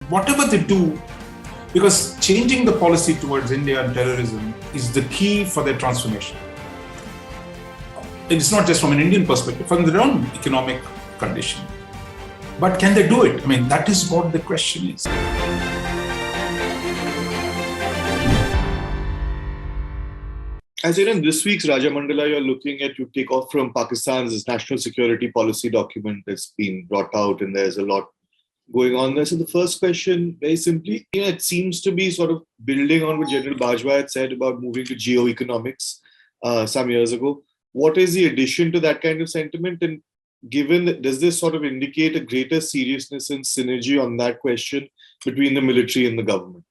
whatever they do, because changing the policy towards India and terrorism is the key for their transformation. It's not just from an Indian perspective, from their own economic condition. But can they do it? I mean, that is what the question is. As you know, in this week's Raja Mandala, you take off from Pakistan's national security policy document that's been brought out, and there's a lot going on there. So the first question, very simply, it seems to be sort of building on what General Bajwa had said about moving to geo-economics some years ago. What is the addition to that kind of sentiment? And given that, does this sort of indicate a greater seriousness and synergy on that question between the military and the government?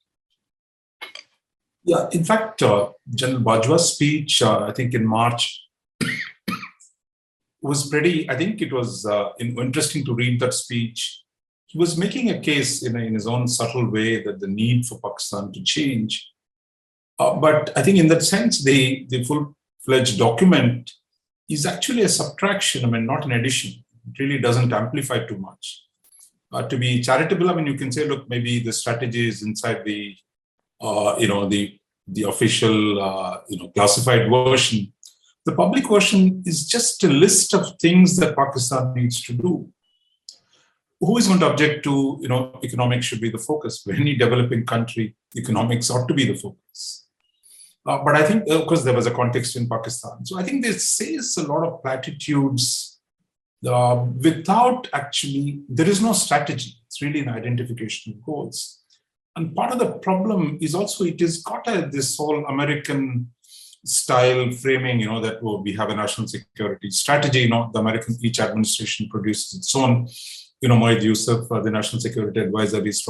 Yeah, in fact, General Bajwa's speech, I think in March, was pretty, I think it was interesting to read that speech. He was making a case in his own subtle way that the need for Pakistan to change. But I think in that sense, the full-fledged document is actually a subtraction, I mean, not an addition. It really doesn't amplify too much. To be charitable, I mean, you can say, look, maybe the strategy is inside the official, classified version. The public version is just a list of things that Pakistan needs to do. Who is going to object to, economics should be the focus? For any developing country, economics ought to be the focus. But I think, of course, there was a context in Pakistan. So I think this says a lot of platitudes without actually, there is no strategy. It's really an identification of goals. And part of the problem is also it has got this whole American style framing, that we have a national security strategy. Each administration produces its own. Moed Yusuf, the national security advisor, is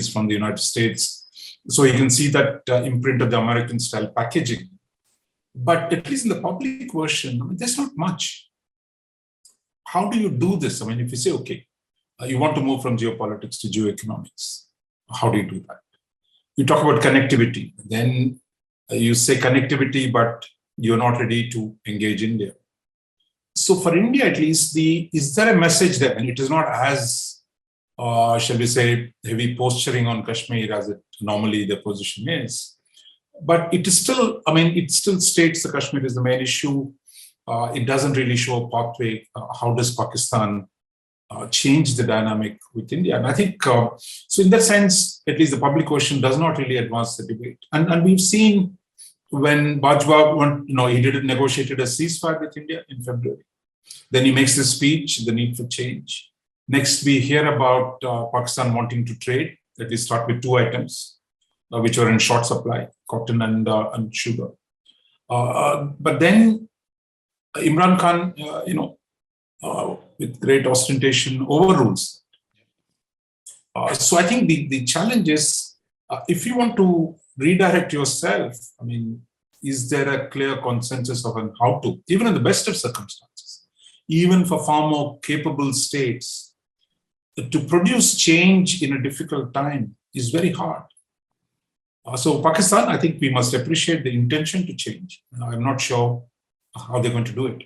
from the United States. So you can see that imprint of the American style packaging. But at least in the public version, there's not much. How do you do this? I mean, if you say, okay, you want to move from geopolitics to geo-economics, how do you do that? You talk about connectivity. Then you say connectivity, but you're not ready to engage India. So for India, at least, is there a message there? And it is not as, shall we say, heavy posturing on Kashmir as it normally the position is. But it is still, it still states that Kashmir is the main issue. It doesn't really show a pathway. How does Pakistan change the dynamic with India? And I think, so in that sense, at least the public question does not really advance the debate. And we've seen when Bajwa, he negotiated a ceasefire with India in February. Then he makes this speech, the need for change. Next, we hear about Pakistan wanting to trade. Let me start with two items, which are in short supply, cotton and sugar. But then Imran Khan, with great ostentation, overrules. So I think the challenge is, if you want to redirect yourself, is there a clear consensus on how to, even in the best of circumstances, even for far more capable states, to produce change in a difficult time is very hard. So Pakistan, I think we must appreciate the intention to change. I'm not sure how they're going to do it.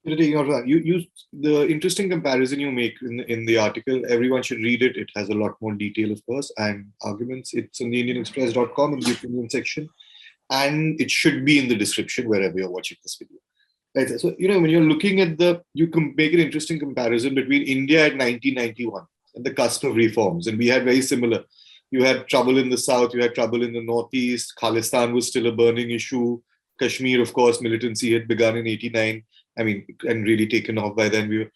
The interesting comparison you make in the article, everyone should read it. It has a lot more detail, of course, and arguments. It's on the IndianExpress.com in the opinion section, and it should be in the description wherever you're watching this video. Right. So, when you're looking at you can make an interesting comparison between India at 1991 and the cusp of reforms. And we had very similar. You had trouble in the south, you had trouble in the northeast. Khalistan was still a burning issue. Kashmir, of course, militancy had begun in 89. And really taken off by then.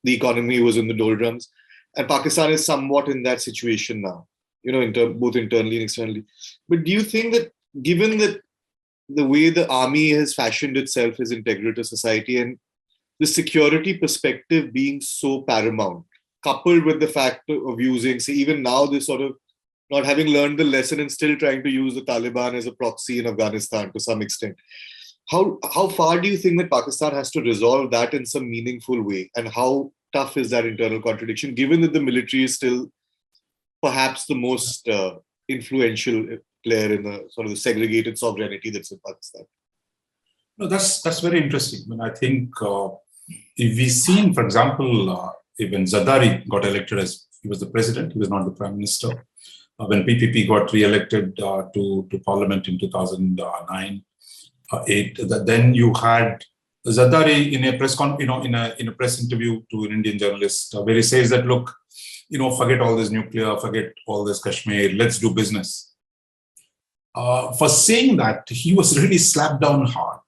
The economy was in the doldrums. And Pakistan is somewhat in that situation now, both internally and externally. But do you think that, given that the way the army has fashioned itself is integral to society and the security perspective being so paramount, coupled with the fact of using, say, even now, this sort of not having learned the lesson and still trying to use the Taliban as a proxy in Afghanistan to some extent, how far do you think that Pakistan has to resolve that in some meaningful way? And how tough is that internal contradiction, given that the military is still perhaps the most influential player in the sort of the segregated sovereignty that's in Pakistan? No, that's very interesting. I think if we've seen, for example, even Zardari got elected as He was the president. He was not the prime minister. When PPP got re-elected to Parliament in 2009, 8, then you had Zardari in a in a press interview to an Indian journalist, where he says that, look, forget all this nuclear, forget all this Kashmir, let's do business. For saying that, he was really slapped down hard,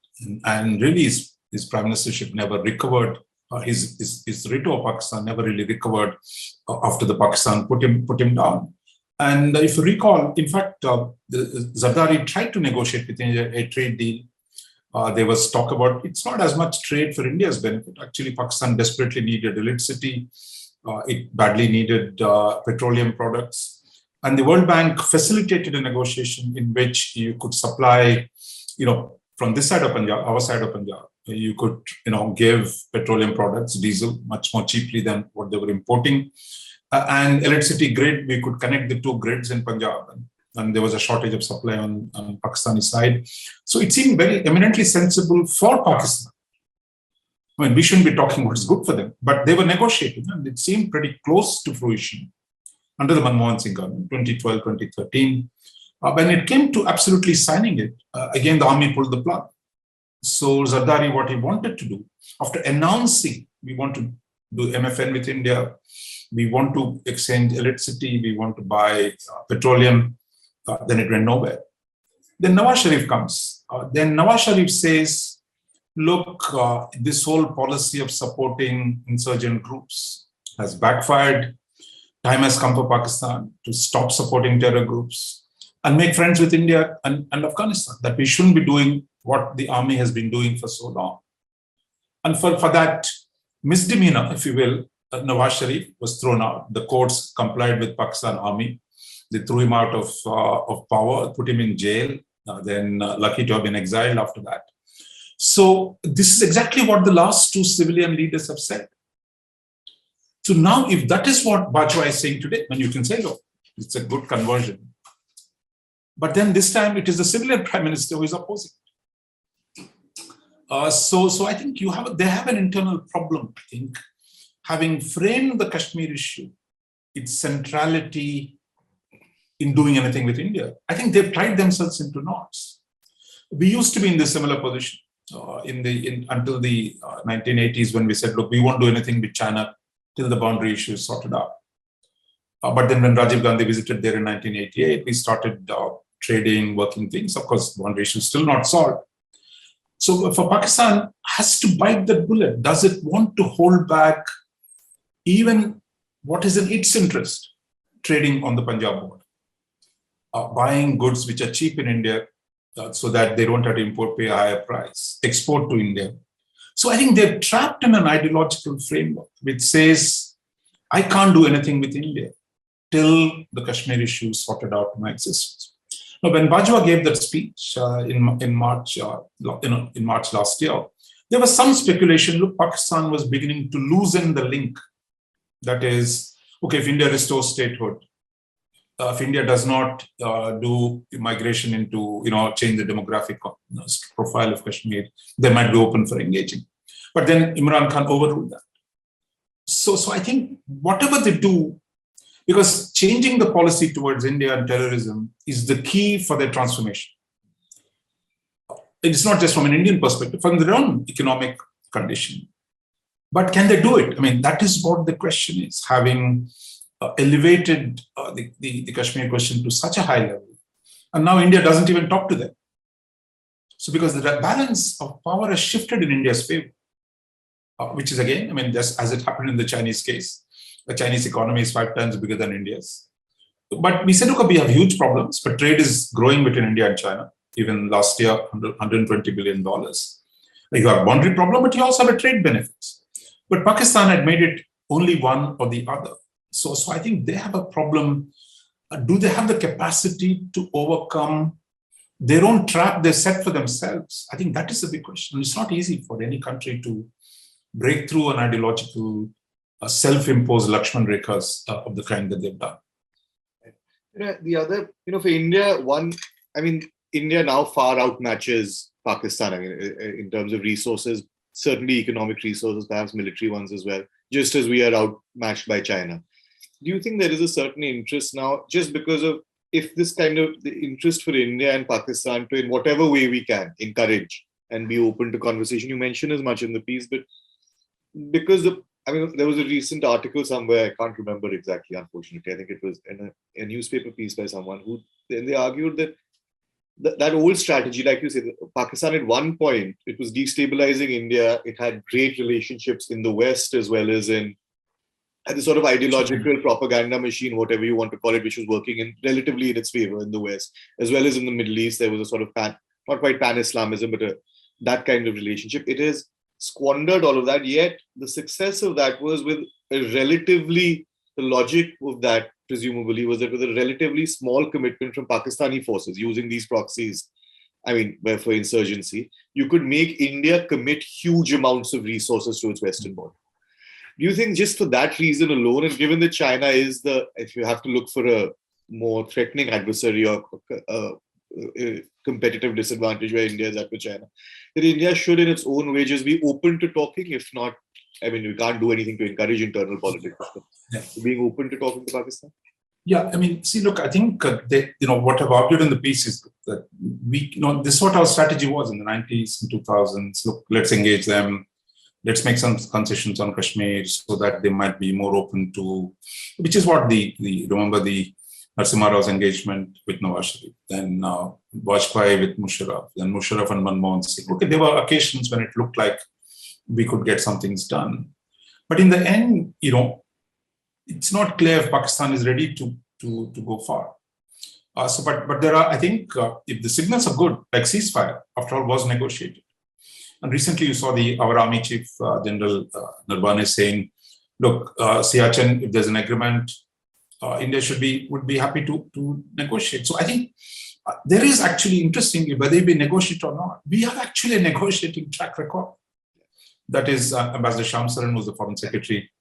and really his prime ministership never recovered. His return of Pakistan never really recovered after the Pakistan put him down. And if you recall, in fact, Zardari tried to negotiate with India a trade deal. There was talk about it's not as much trade for India's benefit. Actually, Pakistan desperately needed electricity. It badly needed petroleum products. And the World Bank facilitated a negotiation in which you could supply, from this side of Punjab, our side of Punjab, you could, give petroleum products, diesel, much more cheaply than what they were importing. And electricity grid, we could connect the two grids in Punjab. And there was a shortage of supply on Pakistani side. So it seemed very eminently sensible for Pakistan. I mean, we shouldn't be talking what is good for them, but they were negotiating, and it seemed pretty close to fruition under the Mohan government, 2012, 2013. When it came to absolutely signing it, again, the army pulled the plug. So Zardari, what he wanted to do, after announcing we want to do MFN with India, we want to exchange electricity, we want to buy petroleum, then it went nowhere. Then Nawaz Sharif comes. Then Nawaz Sharif says, look, this whole policy of supporting insurgent groups has backfired. Time has come for Pakistan to stop supporting terror groups and make friends with India and Afghanistan, that we shouldn't be doing what the army has been doing for so long. And for that misdemeanor, if you will, Nawaz Sharif was thrown out. The courts complied with Pakistan army. They threw him out of power, put him in jail, then lucky to have been exiled after that. So this is exactly what the last two civilian leaders have said. So now, if that is what Bajwa is saying today, then you can say, look, it's a good conversion. But then this time it is the civilian prime minister who is opposing. So I think they have an internal problem, I think, having framed the Kashmir issue, its centrality in doing anything with India. I think they've tied themselves into knots. We used to be in this similar position until the 1980s, when we said, look, we won't do anything with China till the boundary issue is sorted out. But then when Rajiv Gandhi visited there in 1988, we started trading, working things. Of course, the boundary issue is still not solved. So for Pakistan, has to bite that bullet. Does it want to hold back even what is in its interest, trading on the Punjab border, buying goods which are cheap in India so that they don't have to import, pay a higher price, export to India. So I think they're trapped in an ideological framework which says, I can't do anything with India till the Kashmir issue is sorted out in my existence. Now, when Bajwa gave that speech in March last year, there was some speculation. Look, Pakistan was beginning to loosen the link. That is, okay, if India restores statehood, if India does not do migration into, change the demographic profile of Kashmir, they might be open for engaging. But then Imran Khan overruled that. So I think whatever they do, because changing the policy towards India and terrorism is the key for their transformation. It's not just from an Indian perspective, from their own economic condition. But can they do it? I mean, that is what the question is, having elevated the Kashmir question to such a high level. And now India doesn't even talk to them. So because the balance of power has shifted in India's favor, which is again, I mean, just as it happened in the Chinese case, the Chinese economy is 5 times bigger than India's. But we said, look, we have huge problems, but trade is growing between India and China. Even last year, $120 billion. You have a boundary problem, but you also have a trade benefits. But Pakistan had made it only one or the other. So I think they have a problem. Do they have the capacity to overcome their own trap they set for themselves? I think that is the big question. It's not easy for any country to break through an ideological, self-imposed Lakshman Rekhas of the kind that they've done. The other, for India, India now far outmatches Pakistan. In terms of resources, certainly economic resources, perhaps military ones as well, just as we are outmatched by China. do you think there is a certain interest now, just because of, if this kind of the interest for India and Pakistan to, in whatever way we can, encourage and be open to conversation? You mentioned as much in the piece, but because there was a recent article somewhere, I can't remember exactly, unfortunately. I think it was in a newspaper piece by someone who then they argued that that old strategy, like you said, Pakistan at one point, it was destabilizing India. It had great relationships in the West as well as in the sort of ideological propaganda machine, whatever you want to call it, which was working in relatively in its favor in the West, as well as in the Middle East. There was a sort of not quite pan-Islamism, but that kind of relationship. It has squandered all of that, yet the success of that was with the logic of that presumably was that with a relatively small commitment from Pakistani forces using these proxies, for insurgency, you could make India commit huge amounts of resources to its western border. Do you think just for that reason alone, and given that China is if you have to look for a more threatening adversary or a competitive disadvantage where India is at with China, that India should in its own way just be open to talking, if not, we can't do anything to encourage internal politics. Yeah. Being open to talking to Pakistan? Yeah, see, look, I think what I've argued in the piece is that this is what our strategy was in the 90s and 2000s. Look, let's engage them. Let's make some concessions on Kashmir so that they might be more open to, which is what remember the Narasimha Rao's engagement with Nawaz Sharif, then Vajpayee with Musharraf, then Musharraf and Manmohan Singh. Okay, there were occasions when it looked like we could get some things done. But in the end, it's not clear if Pakistan is ready to go far. But there are, I think, if the signals are good, like ceasefire, after all, was negotiated. And recently you saw our Army Chief General Narbane saying, look, Siachen, if there's an agreement, India would be happy to negotiate. So I think there is actually, interestingly, whether we negotiate or not, we have actually a negotiating track record. That is, Ambassador Shyam Saran was the Foreign Secretary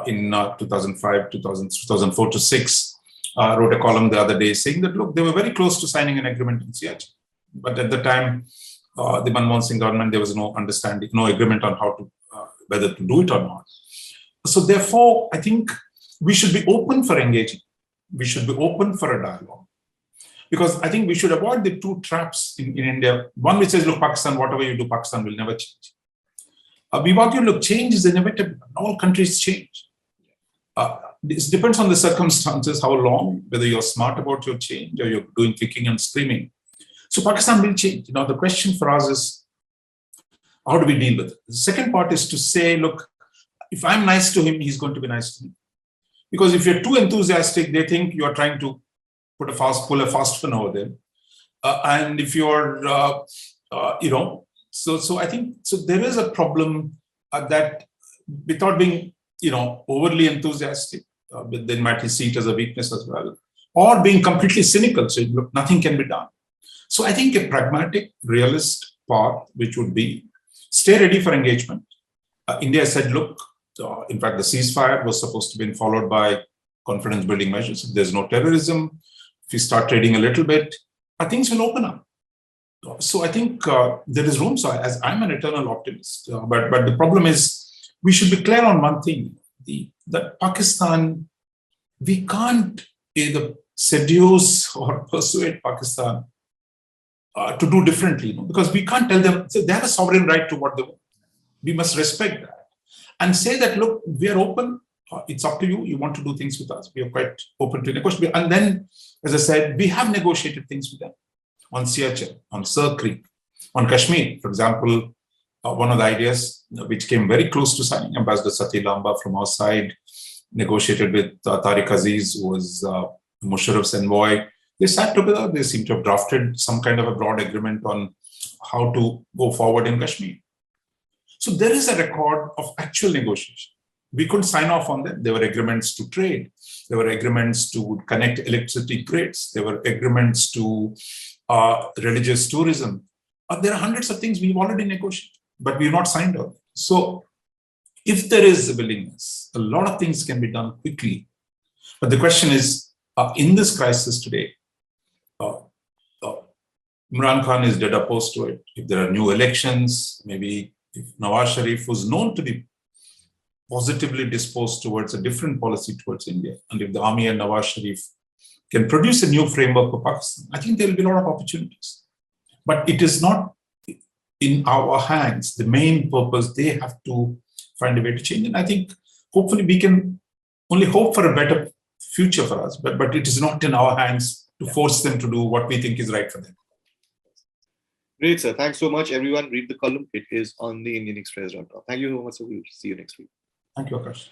in 2005, 2004 to 6, wrote a column the other day saying that, look, they were very close to signing an agreement in Siachen. But at the time, the Manmohan Singh government, there was no understanding, no agreement on how to, whether to do it or not. So therefore, I think we should be open for engaging. We should be open for a dialogue. Because I think we should avoid the two traps in India. One which says, look, Pakistan, whatever you do, Pakistan will never change. We've argued, look, change is inevitable. All countries change. It depends on the circumstances, how long, whether you're smart about your change or you're doing kicking and screaming. So Pakistan will change. The question for us is, how do we deal with it? The second part is to say, look, if I'm nice to him, he's going to be nice to me. Because if you're too enthusiastic, they think you're trying to pull a fast one over them. And if you're, so I think, so there is a problem that without being, overly enthusiastic, they might see it as a weakness as well, or being completely cynical, so look, nothing can be done. So I think a pragmatic, realist path, which would be stay ready for engagement. India said, look, in fact, the ceasefire was supposed to be followed by confidence-building measures. If there's no terrorism, if we start trading a little bit, things will open up. So I think there is room. So as I'm an eternal optimist, but the problem is we should be clear on one thing: that Pakistan, we can't either seduce or persuade Pakistan to do differently, because we can't tell them, so they have a sovereign right to what they want. We must respect that and say that, look, we are open. It's up to you. You want to do things with us. We are quite open to negotiate. And then, as I said, we have negotiated things with them on Siachen, on Sir Creek, on Kashmir. For example, one of the ideas which came very close to signing, Ambassador Sati Lamba from our side negotiated with Tariq Aziz, who was Musharraf's envoy. They sat together. They seem to have drafted some kind of a broad agreement on how to go forward in Kashmir. So there is a record of actual negotiation. We couldn't sign off on them. There were agreements to trade. There were agreements to connect electricity grids. There were agreements to religious tourism. There are hundreds of things we've already negotiated, but we've not signed off. So if there is a willingness, a lot of things can be done quickly. But the question is, in this crisis today, Imran Khan is dead opposed to it. If there are new elections, maybe if Nawaz Sharif was known to be positively disposed towards a different policy towards India, and if the army and Nawaz Sharif can produce a new framework for Pakistan, I think there will be a lot of opportunities. But it is not in our hands. The main purpose, they have to find a way to change. And I think hopefully we can only hope for a better future for us, but it is not in our hands to force them to do what we think is right for them. Great, sir. Thanks so much, everyone. Read the column. It is on the IndianExpress.com. Thank you so much, sir. We'll see you next week. Thank you, Akash.